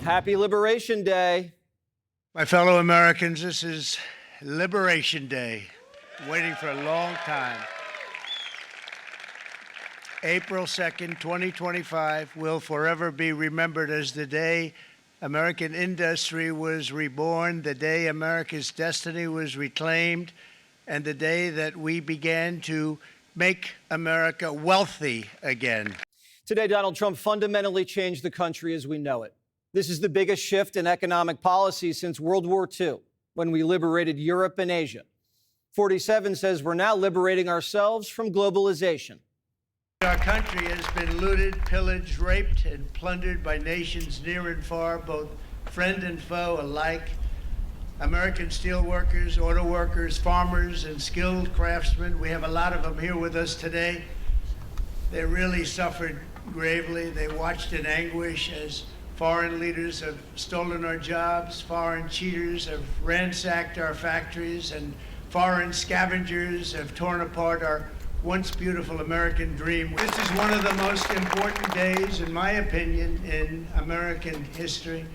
Happy Liberation Day. My fellow Americans, this is Liberation Day. Waiting for a long time. April 2nd, 2025 will forever be remembered as the day American industry was reborn, the day America's destiny was reclaimed, and the day that we began to make America wealthy again. Today, Donald Trump fundamentally changed the country as we know it. This is the biggest shift in economic policy since World War II, when we liberated Europe and Asia. 47 says we're now liberating ourselves from globalization. Our country has been looted, pillaged, raped, and plundered by nations near and far, both friend and foe alike. American steelworkers, auto workers, farmers, and skilled craftsmen. We have a lot of them here with us today. They really suffered gravely. They watched in anguish as foreign leaders have stolen our jobs, foreign cheaters have ransacked our factories, and foreign scavengers have torn apart our once beautiful American dream. This is one of the most important days, in my opinion, in American history.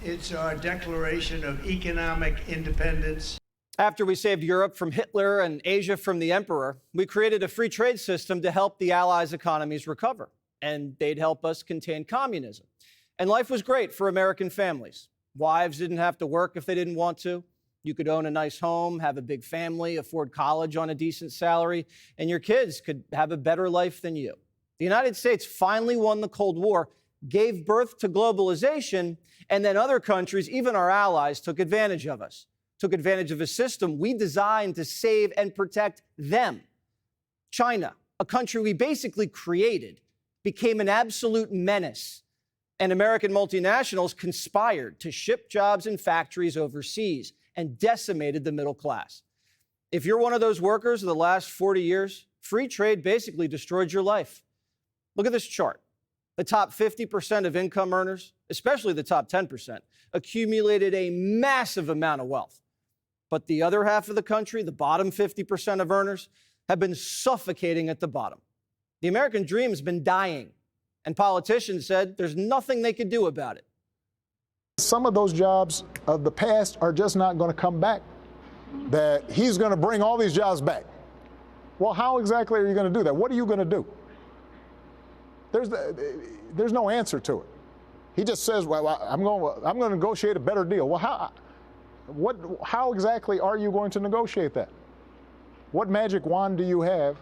It's our declaration of economic independence. After we saved Europe from Hitler and Asia from the Emperor, we created a free trade system to help the Allies' economies recover, and they'd help us contain communism. And life was great for American families. Wives didn't have to work if they didn't want to. You could own a nice home, have a big family, afford college on a decent salary, and your kids could have a better life than you. The United States finally won the Cold War, gave birth to globalization, and then other countries, even our allies, took advantage of us, took advantage of a system we designed to save and protect them. China, a country we basically created, became an absolute menace, and American multinationals conspired to ship jobs and factories overseas and decimated the middle class. If you're one of those workers of the last 40 years, free trade basically destroyed your life. Look at this chart. The top 50% of income earners, especially the top 10%, accumulated a massive amount of wealth. But the other half of the country, the bottom 50% of earners, have been suffocating at the bottom. The American dream has been dying, and politicians said there's nothing they could do about it. Some of those jobs of the past are just not going to come back, that he's going to bring all these jobs back. Well, how exactly are you going to do that? What are you going to do? There's no answer to it. He just says, well, I'm going to negotiate a better deal. Well, how exactly are you going to negotiate that? What magic wand do you have?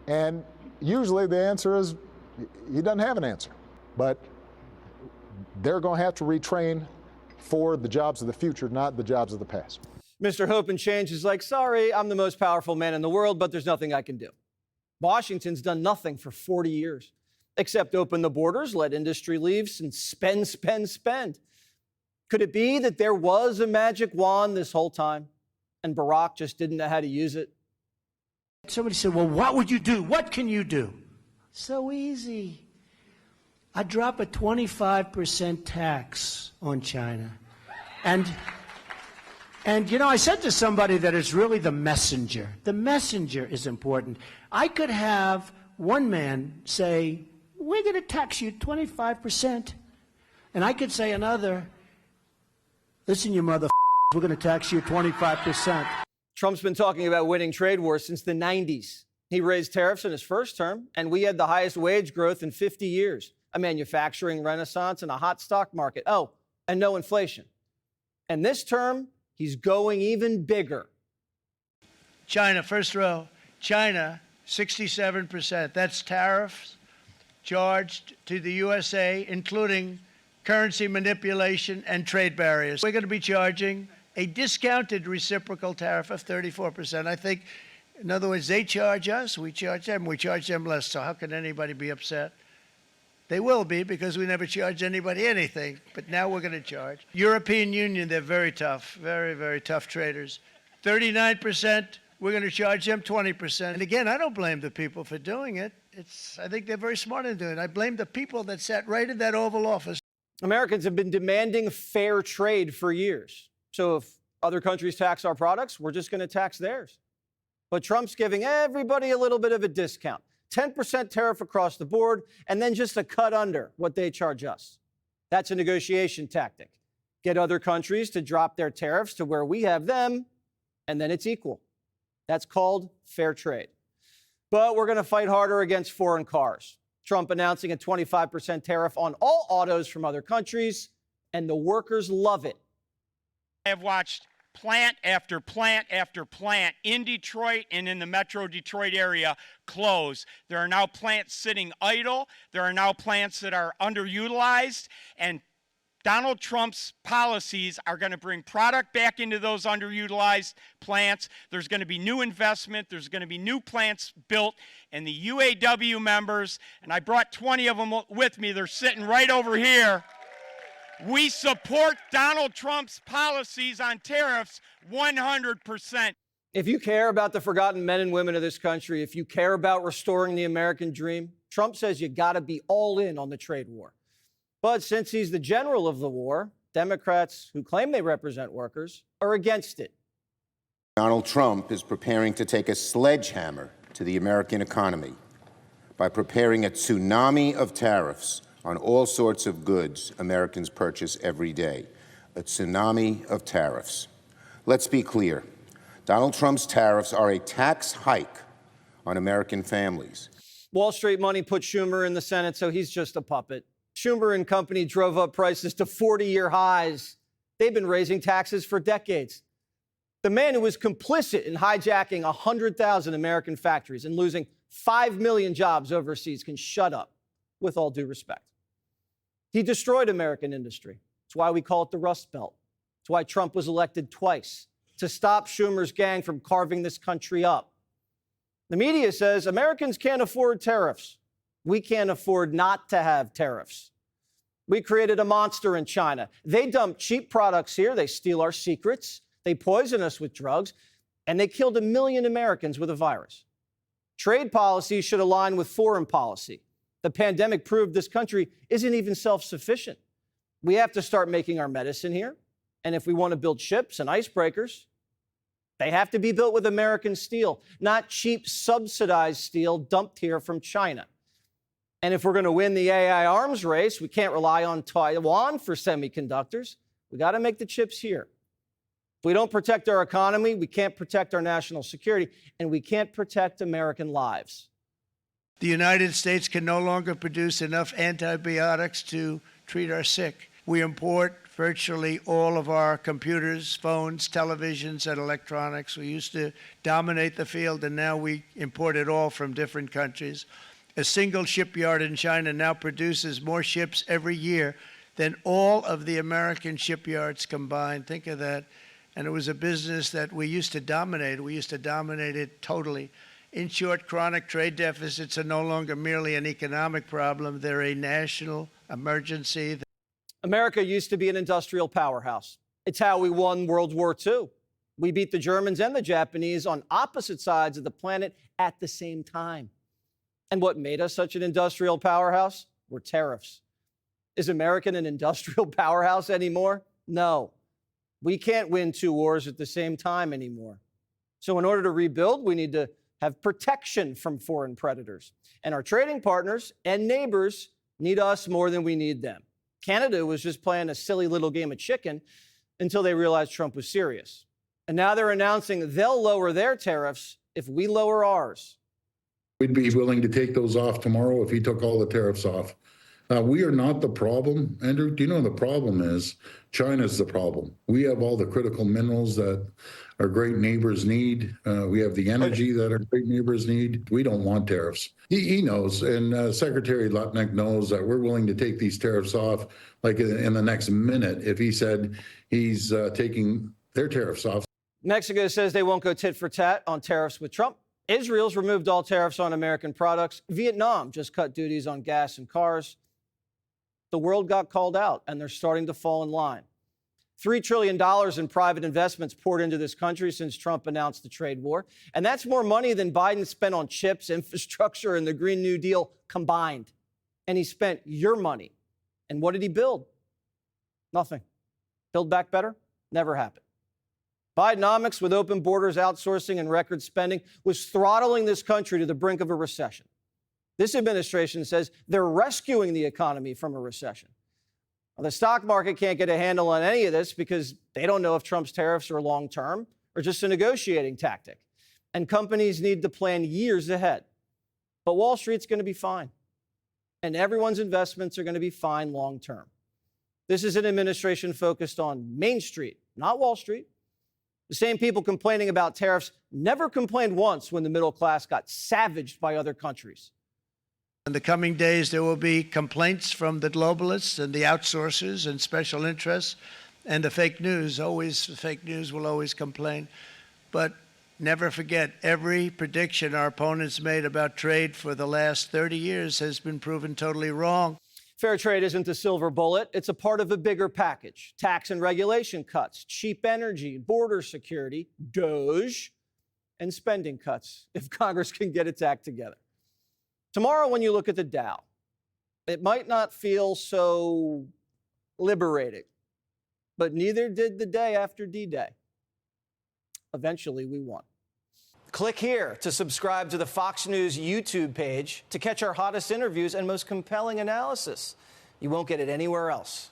And usually the answer is he doesn't have an answer. But they're going to have to retrain for the jobs of the future, not the jobs of the past. Mr. Hope and Change is like, sorry, I'm the most powerful man in the world, but there's nothing I can do. Washington's done nothing for 40 years, except open the borders, let industry leave, and spend, spend, spend. Could it be that there was a magic wand this whole time, and Barack just didn't know how to use it? Somebody said, well, what would you do? What can you do? So easy. I drop a 25% tax on China. And you know, I said to somebody that it's really the messenger. The messenger is important. I could have one man say, we're going to tax you 25%. And I could say another, listen, you mother, we're going to tax you 25%. Trump's been talking about winning trade wars since the 90s. He raised tariffs in his first term, and we had the highest wage growth in 50 years. A manufacturing renaissance and a hot stock market. Oh, and no inflation. And this term, he's going even bigger. China, first row. China, 67%. That's tariffs charged to the USA, including currency manipulation and trade barriers. We're going to be charging a discounted reciprocal tariff of 34%. I think, in other words, they charge us, we charge them less. So how can anybody be upset? They will be, because we never charge anybody anything, but now we're going to charge. European Union, they're very tough, very, very tough traders. 39%, we're going to charge them 20%. And again, I don't blame the people for doing it. I think they're very smart in doing it. I blame the people that sat right in that Oval Office. Americans have been demanding fair trade for years. So if other countries tax our products, we're just going to tax theirs. But Trump's giving everybody a little bit of a discount. 10% tariff across the board, and then just a cut under what they charge us. That's a negotiation tactic. Get other countries to drop their tariffs to where we have them, and then it's equal. That's called fair trade. But we're going to fight harder against foreign cars. Trump announcing a 25% tariff on all autos from other countries, and the workers love it. I have watched plant after plant after plant in Detroit and in the metro Detroit area close. There are now plants sitting idle. There are now plants that are underutilized, and Donald Trump's policies are going to bring product back into those underutilized plants. There's going to be new investment. There's going to be new plants built. And the UAW members, and I brought 20 of them with me, they're sitting right over here. We support Donald Trump's policies on tariffs 100%. If you care about the forgotten men and women of this country, if you care about restoring the American dream, Trump says you got to be all in on the trade war. But since he's the general of the war, Democrats who claim they represent workers are against it. Donald Trump is preparing to take a sledgehammer to the American economy by preparing a tsunami of tariffs on all sorts of goods Americans purchase every day. A tsunami of tariffs. Let's be clear. Donald Trump's tariffs are a tax hike on American families. Wall Street money put Schumer in the Senate, so he's just a puppet. Schumer and company drove up prices to 40-year highs. They've been raising taxes for decades. The man who was complicit in hijacking 100,000 American factories and losing 5 million jobs overseas can shut up, with all due respect. He destroyed American industry. That's why we call it the Rust Belt. That's why Trump was elected twice, to stop Schumer's gang from carving this country up. The media says Americans can't afford tariffs. We can't afford not to have tariffs. We created a monster in China. They dump cheap products here. They steal our secrets. They poison us with drugs. And they killed 1 million Americans with a virus. Trade policy should align with foreign policy. The pandemic proved this country isn't even self-sufficient. We have to start making our medicine here. And if we want to build ships and icebreakers, they have to be built with American steel, not cheap subsidized steel dumped here from China. And if we're going to win the AI arms race, we can't rely on Taiwan for semiconductors. We got to make the chips here. If we don't protect our economy, we can't protect our national security, and we can't protect American lives. The United States can no longer produce enough antibiotics to treat our sick. We import virtually all of our computers, phones, televisions, and electronics. We used to dominate the field, and now we import it all from different countries. A single shipyard in China now produces more ships every year than all of the American shipyards combined. Think of that. And it was a business that we used to dominate. We used to dominate it totally. In short, chronic trade deficits are no longer merely an economic problem. They're a national emergency. America used to be an industrial powerhouse. It's how we won World War II. We beat the Germans and the Japanese on opposite sides of the planet at the same time. And what made us such an industrial powerhouse were tariffs. Is America an industrial powerhouse anymore? No. We can't win 2 wars at the same time anymore. So in order to rebuild, we need to have protection from foreign predators. And our trading partners and neighbors need us more than we need them. Canada was just playing a silly little game of chicken until they realized Trump was serious. And now they're announcing they'll lower their tariffs if we lower ours. We'd be willing to take those off tomorrow if he took all the tariffs off. We are not the problem, Andrew. Do you know the problem is? China's the problem. We have all the critical minerals that our great neighbors need. We have the energy that our great neighbors need. We don't want tariffs. He knows, and Secretary Lutnick knows that we're willing to take these tariffs off like in the next minute if he said he's taking their tariffs off. Mexico says they won't go tit for tat on tariffs with Trump. Israel's removed all tariffs on American products. Vietnam just cut duties on gas and cars. The world got called out, and they're starting to fall in line. $3 trillion in private investments poured into this country since Trump announced the trade war. And that's more money than Biden spent on chips, infrastructure, and the Green New Deal combined. And he spent your money. And what did he build? Nothing. Build back better? Never happened. Bidenomics, with open borders, outsourcing, and record spending, was throttling this country to the brink of a recession. This administration says they're rescuing the economy from a recession. Well, the stock market can't get a handle on any of this because they don't know if Trump's tariffs are long-term or just a negotiating tactic. And companies need to plan years ahead. But Wall Street's going to be fine. And everyone's investments are going to be fine long-term. This is an administration focused on Main Street, not Wall Street. The same people complaining about tariffs never complained once when the middle class got savaged by other countries. In the coming days, there will be complaints from the globalists and the outsourcers and special interests and the fake news. Always, the fake news will always complain. But never forget, every prediction our opponents made about trade for the last 30 years has been proven totally wrong. Fair trade isn't a silver bullet. It's a part of a bigger package. Tax and regulation cuts, cheap energy, border security, DOGE, and spending cuts, if Congress can get its act together. Tomorrow, when you look at the Dow, it might not feel so liberating, but neither did the day after D-Day. Eventually, we won. Click here to subscribe to the Fox News YouTube page to catch our hottest interviews and most compelling analysis. You won't get it anywhere else.